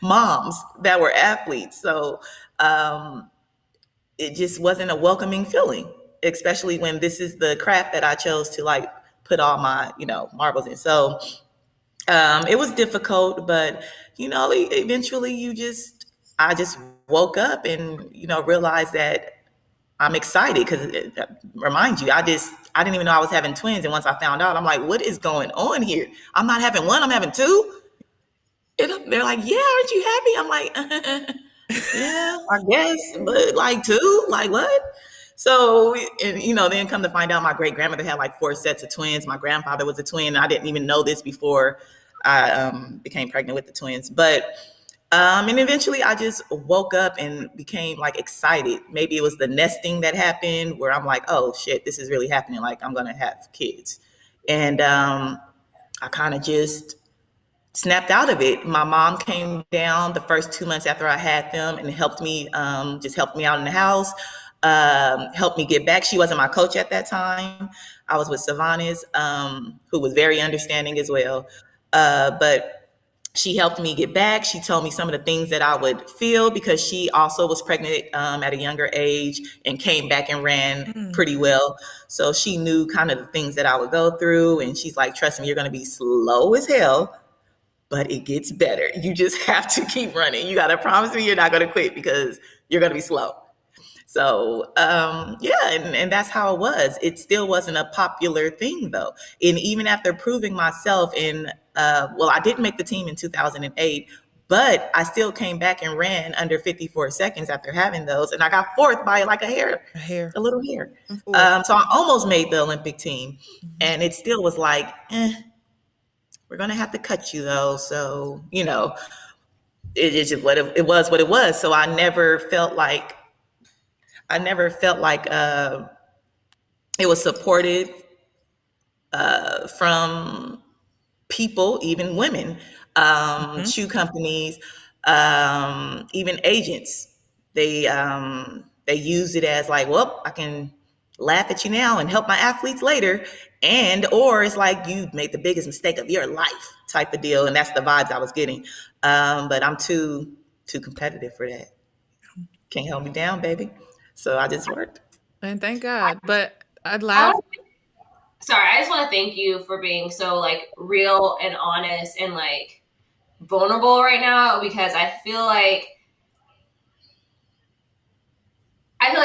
moms that were athletes. So um, it just wasn't a welcoming feeling, especially when this is the craft that I chose to like put all my, marbles in. So it was difficult, but eventually I just woke up and realized that I'm excited because remind you, I didn't even know I was having twins, and once I found out, I'm like, what is going on here? I'm not having one, I'm having two. And they're like, yeah, aren't you happy? I'm like, yeah, I guess, but like two, like what? So, and then come to find out, my great grandmother had like 4 sets of twins. My grandfather was a twin. I didn't even know this before I became pregnant with the twins. But and eventually, I just woke up and became like excited. Maybe it was the nesting that happened, where I'm like, oh shit, this is really happening. Like I'm gonna have kids, and I kind of just snapped out of it. My mom came down the first 2 months after I had them and just helped me out in the house, helped me get back. She wasn't my coach at that time. I was with Savanas, who was very understanding as well. But she helped me get back. She told me some of the things that I would feel because she also was pregnant at a younger age and came back and ran Mm. pretty well. So she knew kind of the things that I would go through. And she's like, trust me, you're going to be slow as hell, but it gets better. You just have to keep running. You got to promise me you're not going to quit because you're going to be slow. So yeah, and that's how it was. It still wasn't a popular thing though. And even after proving myself I didn't make the team in 2008, but I still came back and ran under 54 seconds after having those, and I got fourth by like A hair. a little hair. Of course. So I almost made the Olympic team, Mhm. and it still was like, we're gonna have to cut you though. So it's just it was what it was. So I never felt like it was supported from people, even women, Mhm. shoe companies, even agents. They use it as like, well, I can laugh at you now and help my athletes later, and or it's like you made the biggest mistake of your life type of deal, and that's the vibes I was getting. But I'm too competitive for that. Can't hold me down, baby. So I just worked. And thank God. But I'd I laugh. want sorry, I just want to thank you for being so like real and honest and like vulnerable right now, because I feel like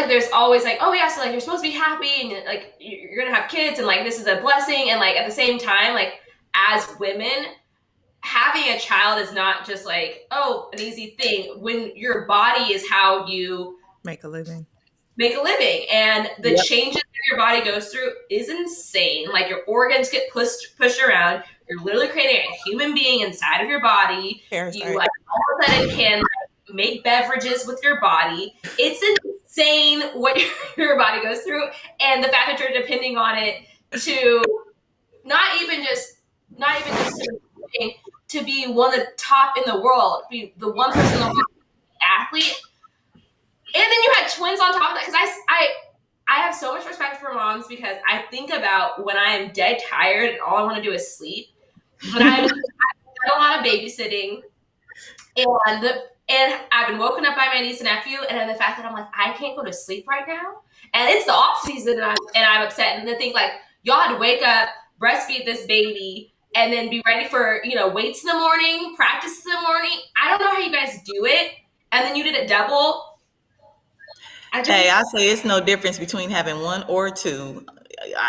there's always like, oh yeah, so like you're supposed to be happy and like you're gonna have kids and like this is a blessing, and like at the same time, like as women, having a child is not just like, oh, an easy thing. When your body is how you Make a living. make a living, and the Yep. changes that your body goes through is insane. Like your organs get pushed around. You're literally creating a human being inside of your body. You Parasite. like all of a sudden can like, make beverages with your body. It's insane what your body goes through, and the fact that you're depending on it to not even just to be one of the top in the world, be the one person in the world athlete, and then you had twins on top of that. Because I have so much respect for moms, because I think about when I am dead tired and all I want to do is sleep. But I've done a lot of babysitting, and I've been woken up by my niece and nephew, and then the fact that I'm like, I can't go to sleep right now, and it's the off season, and I'm upset, and to think like y'all had to wake up, breastfeed this baby, and then be ready for weights in the morning, practice in the morning. I don't know how you guys do it, and then you did it double. Hey, I say it's no difference between having one or two.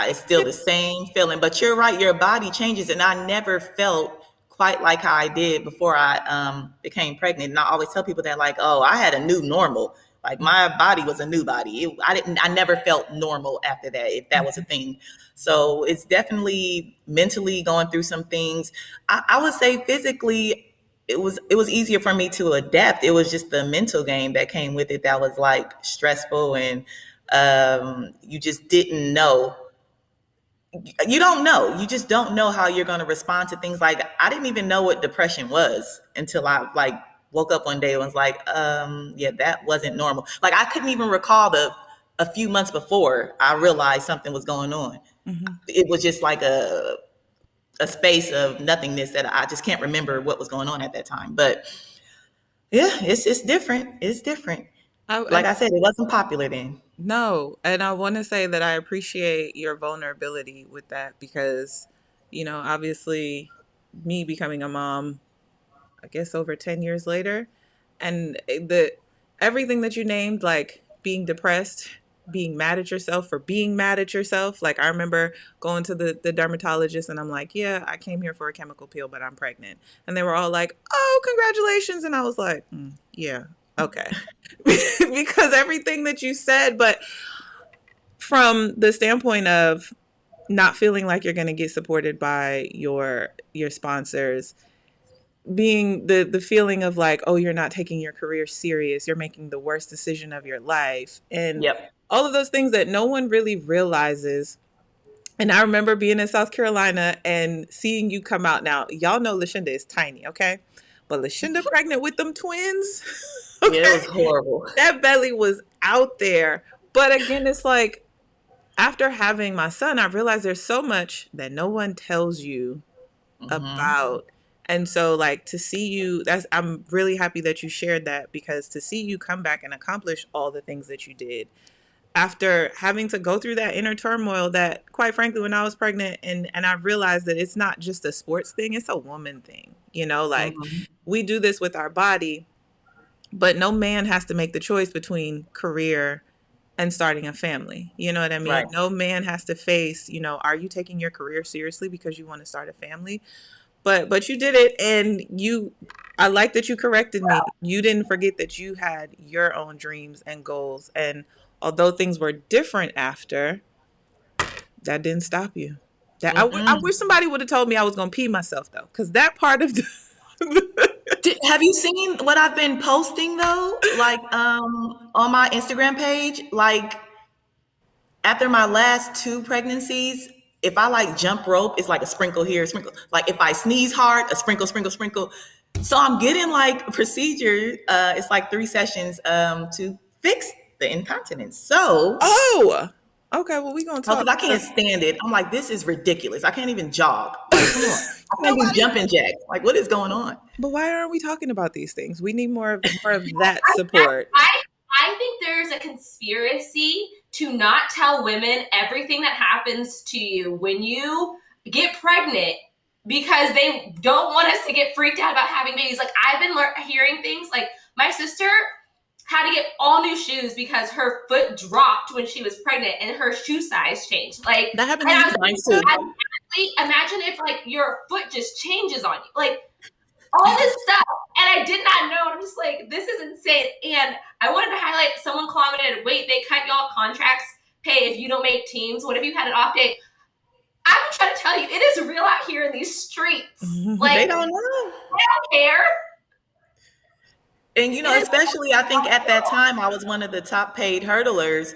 It's still the same feeling. But you're right, your body changes, and I never felt quite like how I did before I became pregnant. And I always tell people that, like, oh, I had a new normal. Like my body was a new body. I never felt normal after that, if that was a thing. So it's definitely mentally going through some things. I would say physically, it was easier for me to adapt. It was just the mental game that came with it that was like stressful, and you just didn't know. You don't know. You just don't know how you're going to respond to things. Like I didn't even know what depression was until I like woke up one day and was like, yeah, that wasn't normal. Like I couldn't even recall the a few months before I realized something was going on. Mm-hmm. It was just like a space of nothingness that I just can't remember what was going on at that time. But yeah, it's different. It's different. Like And I said, it wasn't popular then. no, and I want to say that I appreciate your vulnerability with that because, obviously, me becoming a mom, I guess over 10 years later, and the everything that you named, like being depressed, being mad at yourself for being mad at yourself. Like I remember going to the dermatologist and I'm like, yeah, I came here for a chemical peel, but I'm pregnant. And they were all like, oh, congratulations. And I was like, yeah, okay. Because everything that you said, but from the standpoint of not feeling like you're going to get supported by your sponsors, being the feeling of like, oh, you're not taking your career serious, you're making the worst decision of your life, and Yep. all of those things that no one really realizes. And I remember being in South Carolina and seeing you come out. Now y'all know Lashinda is tiny, okay, but Lashinda pregnant with them twins. Yeah, it Okay, was horrible. that belly was out there. But again, it's like after having my son, I realized there's so much that no one tells you Hmm. about. And so like to see you, that's I'm really happy that you shared that, because to see you come back and accomplish all the things that you did after having to go through that inner turmoil that quite frankly when I was pregnant, and I realized that it's not just a sports thing, it's a woman thing. Like Hmm. we do this with our body, but no man has to make the choice between career and starting a family. You know what I mean? Right. No man has to face, are you taking your career seriously because you want to start a family? But you did it, and I like that you corrected me. You didn't forget that you had your own dreams and goals, and although things were different after, that didn't stop you. That I Mm-mm. wish somebody would have told me I was gonna pee myself though, because that part of the Have you seen what I've been posting though? Like on my Instagram page, like after my last two pregnancies, if I like jump rope, it's like a sprinkle here, a sprinkle. Like if I sneeze hard, a sprinkle, sprinkle, sprinkle. So I'm getting like a procedure. It's like 3 sessions to fix the incontinence. So oh, Okay, well, we gonna Oh, talk because I can't because stand it. I'm like, this is ridiculous. I can't even jog. Like, come on. I can't do Nobody. jumping jacks. Like, what is going on? but why aren't we talking about these things? We need more of that I, support. I, I think there's a conspiracy to not tell women everything that happens to you when you get pregnant because they don't want us to get freaked out about having babies. Like I've been hearing things like my sister had to get all new shoes because her foot dropped when she was pregnant and her shoe size changed. Like, That happened and to I you. was Mine too. like, imagine if like your foot just changes on you. Like all this stuff. And I did not know. I'm just like, this is insane. And I wanted to highlight someone commented, wait, they cut y'all contracts pay if you don't make teams. What if you had an off day? I'm trying to tell you, it is real out here in these streets. Like, They I don't know. don't care. And, especially I think at that time I was one of the top paid hurdlers.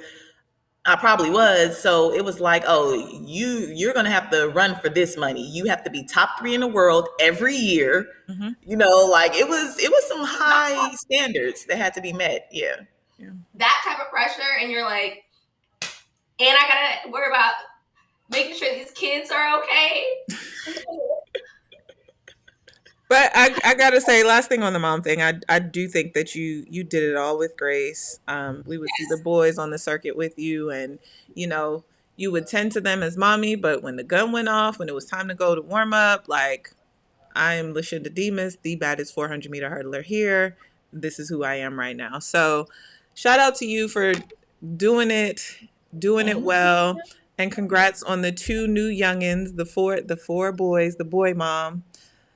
I probably was. So it was like, oh, you're gonna have to run for this money. You have to be top 3 in the world every year. Mm-hmm. Like it was some high standards that had to be met. Yeah. That type of pressure, and you're like, and I gotta worry about making sure these kids are okay. But I gotta say, last thing on the mom thing, I do think that you did it all with grace. We would see the boys on the circuit with you, and you would tend to them as mommy. But when the gun went off, when it was time to go to warm up, like I am Lashinda Demus, the baddest 400-meter hurdler here. This is who I am right now. So shout out to you for doing it well, and congrats on the 2 new youngins, the four boys, the boy mom.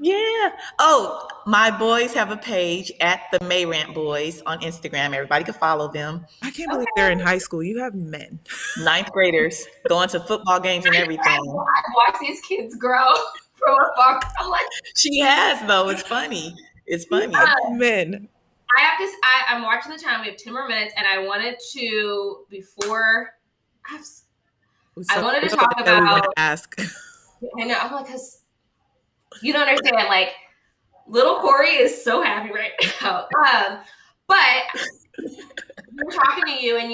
Yeah. Oh, my boys have a page at the Mayrant Boys on Instagram. Everybody can follow them. I can't believe they're in high school. You have men. 9th graders going to football games and everything. I watch these kids grow from afar. I'm like, She has though. It's funny. It's funny. Men. I have to. I'm watching the time. We have 10 more minutes, and I wanted to before. I wanted to talk about. Ask. I know. I'm like, because you don't understand. Like, little Kori is so happy right now. But we're talking to you, and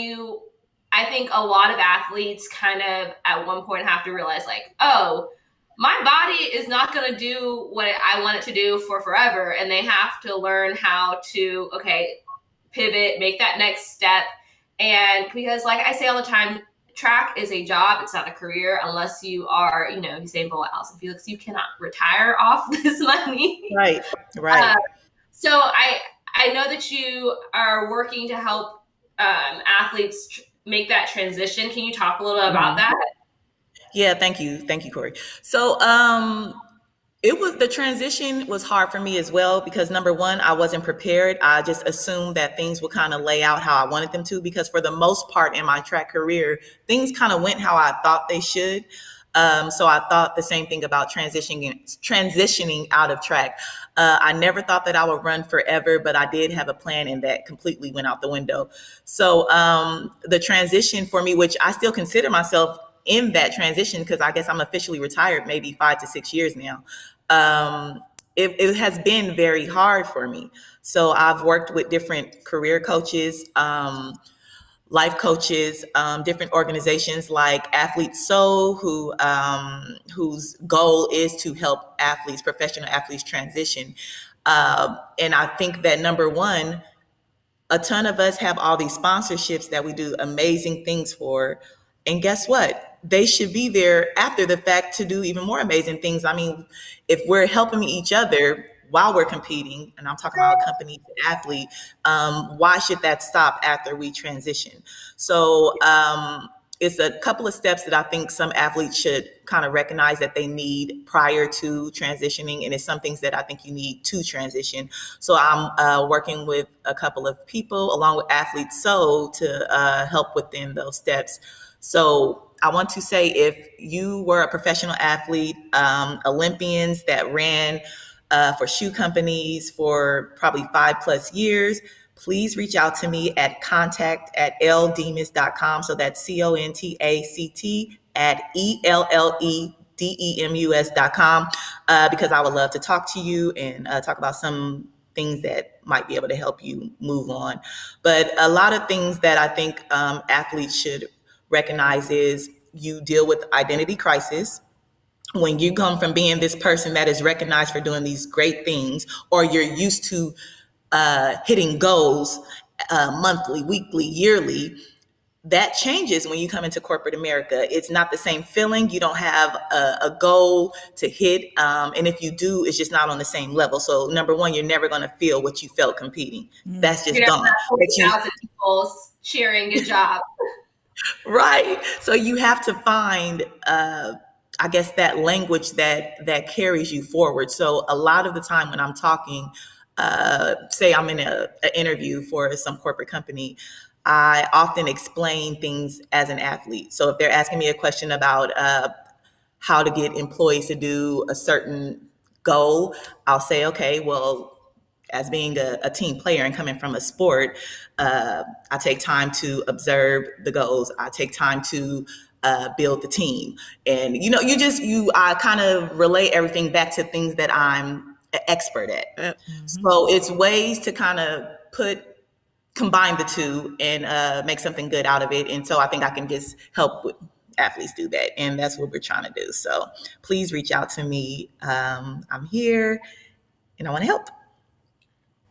I think a lot of athletes kind of at one point have to realize, like, oh, my body is not going to do what I want it to do for forever. And they have to learn how to, pivot, make that next step. And because like I say all the time, track is a job. It's not a career unless you are, Usain Bolt, Allison Felix, you cannot retire off this money. Right. So I know that you are working to help athletes make that transition. Can you talk a little bit about that? Yeah, thank you, Kori. So, the transition was hard for me as well because number one, I wasn't prepared. I just assumed that things would kind of lay out how I wanted them to because for the most part in my track career, things kind of went how I thought they should. So I thought the same thing about transitioning out of track. I never thought that I would run forever, but I did have a plan and that completely went out the window. So the transition for me, which I still consider myself in that transition because I guess I'm officially retired maybe 5 to 6 years now. It has been very hard for me. So I've worked with different career coaches, life coaches, different organizations like Athletes So, whose goal is to help professional athletes transition. And I think that number one, a ton of us have all these sponsorships that we do amazing things for. And guess what? They should be there after the fact to do even more amazing things. I mean, if we're helping each other while we're competing, and I'm talking about a company athlete, why should that stop after we transition? So it's a couple of steps that I think some athletes should kind of recognize that they need prior to transitioning. And it's some things that I think you need to transition. So I'm working with a couple of people along with Athletes So to help within those steps. So I want to say if you were a professional athlete, Olympians that ran for shoe companies for probably 5+ years, please reach out to me at contact@elldemus.com. So that's contact@ELLEDEMUS.com because I would love to talk to you and talk about some things that might be able to help you move on. But a lot of things that I think athletes should recognizes you deal with identity crisis. When you come from being this person that is recognized for doing these great things, or you're used to hitting goals monthly, weekly, yearly, that changes when you come into corporate America. It's not the same feeling. You don't have a goal to hit. And if you do, it's just not on the same level. So number one, you're never going to feel what you felt competing. That's just gone. 40,000 people cheering, good job. Right. So you have to find, I guess, that language that carries you forward. So a lot of the time when I'm talking, say I'm in an interview for some corporate company, I often explain things as an athlete. So if they're asking me a question about how to get employees to do a certain goal, I'll say, okay, well, as being a team player and coming from a sport, I take time to observe the goals. I take time to build the team. And, I kind of relay everything back to things that I'm an expert at. Mm-hmm. So it's ways to kind of combine the two and make something good out of it. And so I think I can just help with athletes do that. And that's what we're trying to do. So please reach out to me. I'm here and I want to help.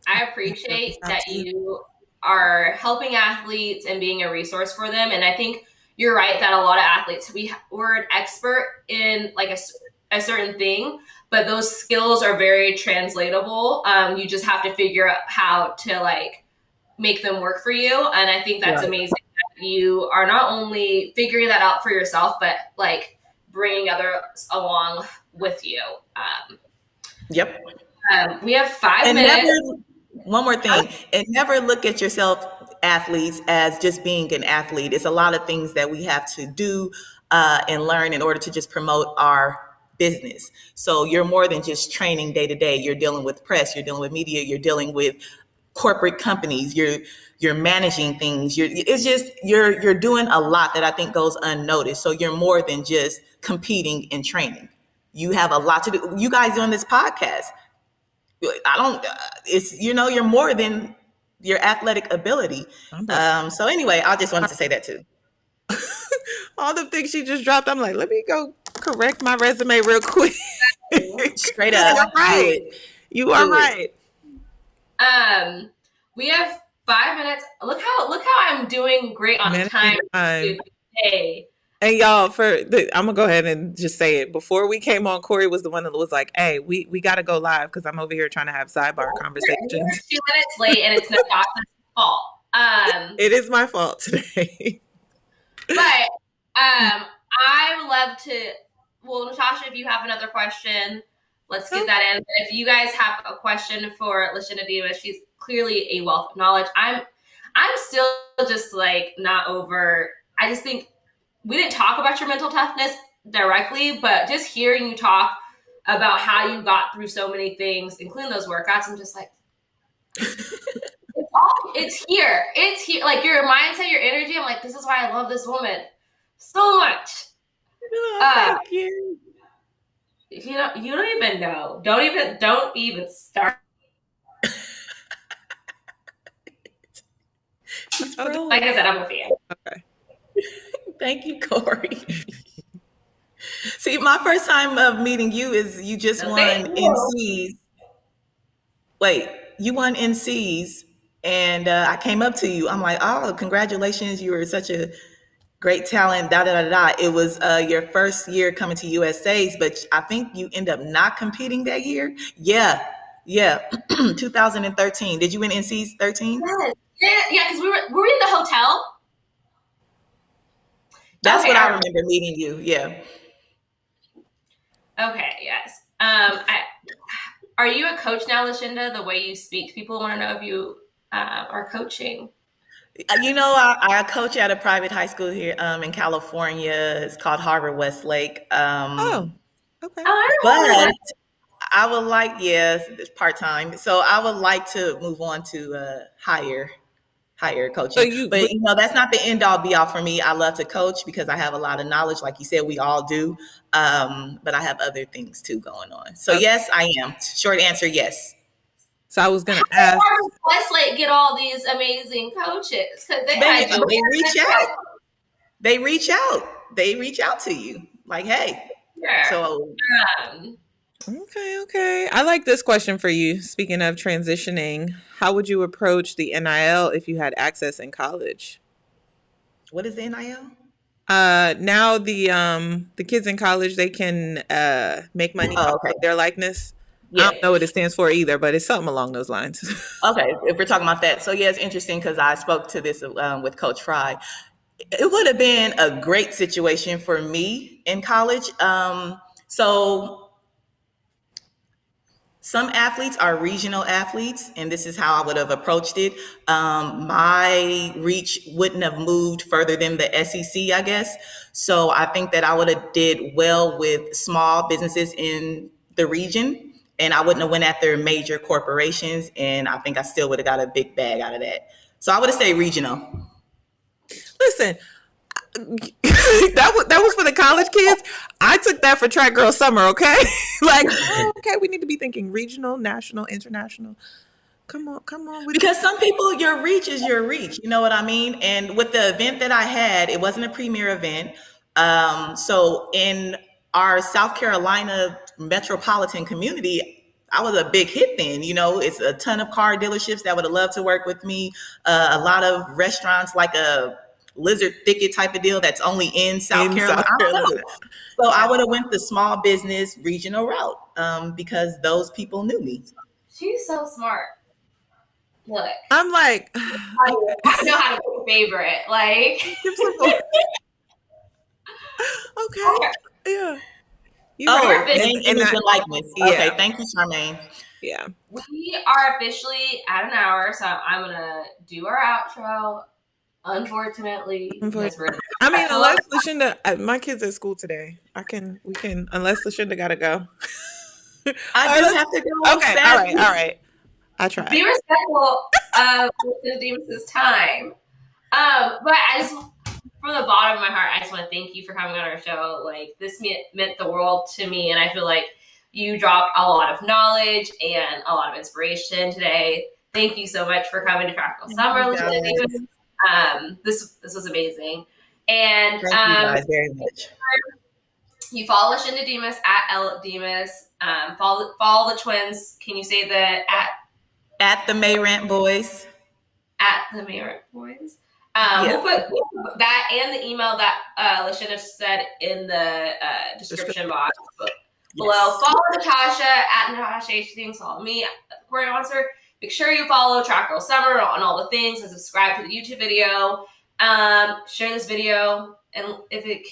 I appreciate that you are helping athletes and being a resource for them. And I think you're right that a lot of athletes, we're an expert in like a certain thing, but those skills are very translatable. You just have to figure out how to like make them work for you. And I think that's amazing that you are not only figuring that out for yourself, but like bringing others along with you. Yep. We have 5 minutes. One more thing, and never look at yourself, athletes, as just being an athlete. It's a lot of things that we have to do and learn in order to just promote our business. So you're more than just training day to day. You're dealing with press, you're dealing with media, you're dealing with corporate companies, you're managing things. You're doing a lot that I think goes unnoticed. So you're more than just competing and training. You have a lot to do. You guys doing this podcast, you're more than your athletic ability. So anyway, I just wanted to say that too. All the things she just dropped, I'm like, let me go correct my resume real quick. Straight up. You're right. You are right. We have 5 minutes. Look how I'm doing great on time today. And y'all, I'm gonna go ahead and just say it. Before we came on, Kori was the one that was like, "Hey, we got to go live because I'm over here trying to have sidebar conversations." We're 2 minutes late, and it's Natasha's fault. It is my fault today. But I would love to. Well, Natasha, if you have another question, let's get that in. If you guys have a question for Lashinda Demus, she's clearly a wealth of knowledge. I'm still just like not over. I just think we didn't talk about your mental toughness directly, but just hearing you talk about how you got through so many things, including those workouts, I'm just like, it's here. It's here. Like your mindset, your energy. I'm like, this is why I love this woman so much. Thank you. You don't even know. Don't even start. Like I said, I'm a fan. Okay. Thank you, Kori. See, my first time of meeting you is you just won NCs. Wait, you won NCs, and I came up to you. I'm like, oh, congratulations! You were such a great talent. Da da da da. It was your first year coming to USA's, but I think you end up not competing that year. Yeah. 2013. Did you win NCs 13? Yeah, because we were in the hotel. That's what I remember meeting you. Yeah. Okay. Yes. Are you a coach now, Lashinda? The way you speak, people want to know if you are coaching. I coach at a private high school here in California. It's called Harvard Westlake. Okay. But I would like, it's part-time. So I would like to move on to higher coaching. But that's not the end all be all for me. I love to coach because I have a lot of knowledge. Like you said, we all do. But I have other things too going on. So yes, I am. Short answer, yes. So I was going to ask. How does Westlake get all these amazing coaches? Because they reach out. they reach out. They reach out to you like, hey. Yeah. So Okay. I like this question for you. Speaking of transitioning, how would you approach the NIL if you had access in college? what is the NIL? Now the kids in college, they can make money Oh, off okay. of their likeness. I Yeah. don't know what it stands for either, but it's something along those lines. Okay. If we're talking about that. So, yeah, it's interesting because I spoke to this with Coach Fry. It would have been a great situation for me in college. So some athletes are regional athletes, and this is how I would have approached it. My reach wouldn't have moved further than the SEC, I guess. So I think that I would have did well with small businesses in the region, and I wouldn't have went after major corporations. And I think I still would have got a big bag out of that. So I would have stayed regional. Listen, that was for the college kids. I took that for track girl summer. Okay, like okay, we need to be thinking regional, national, international. Come on. Because some people, your reach is your reach. You know what I mean? And with the event that I had, it wasn't a premier event. So in our South Carolina metropolitan community, I was a big hit then. You know, it's a ton of car dealerships that would have loved to work with me. A lot of restaurants like a Lizard Thicket type of deal that's only in South in Carolina. South I don't Carolina. know. So I would have went the small business regional route because those people knew me. She's so smart. Look, I'm like, I know how to pick a favorite. Like, okay, yeah. You Oh, right. name, And image, that, and likeness. yeah, Okay, thank you, Charmaine. yeah. we are officially at an hour, so I'm gonna do our outro. Unfortunately, because we're I mean, unless Lashinda, my kids at school today. We can, unless Lashinda gotta go. I do have to go, Okay, sadly. all right. I be tried. respectful of Lashinda Demus' time. But I just, from the bottom of my heart, I just want to thank you for coming on our show. Like, this meant the world to me, and I feel like you dropped a lot of knowledge and a lot of inspiration today. Thank you so much for coming to Practical Summer, Lashinda Demus. This was amazing. And Thank you guys very much. you follow Lashinda Demus at L Demus. Follow the twins. Can you say the At the Mayrant Boys. at the Merit Boys? Yeah. We'll put that and the email that Lashinda said in the description box below. Yes. Follow Natasha at Natasha H Things. Follow me at the Kori Monster. Make sure you follow Track Girl Summer on all the things and subscribe to the YouTube video. Share this video, and if it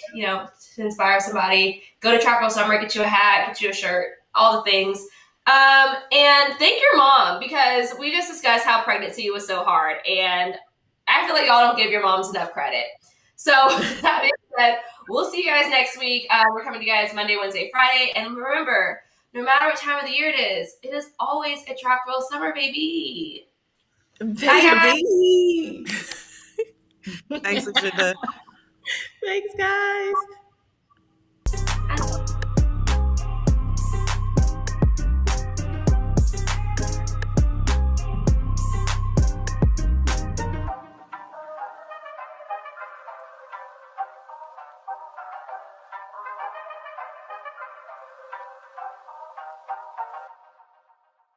to inspire somebody, go to Track Girl Summer, get you a hat, get you a shirt, all the things. And thank your mom, because we just discussed how pregnancy was so hard, and I feel like y'all don't give your moms enough credit. So that being said, we'll see you guys next week. We're coming to you guys Monday, Wednesday, Friday, and remember, no matter what time of the year it is always a Track Girl Summer, baby. Baby. Thanks, Lashinda. Thanks, guys.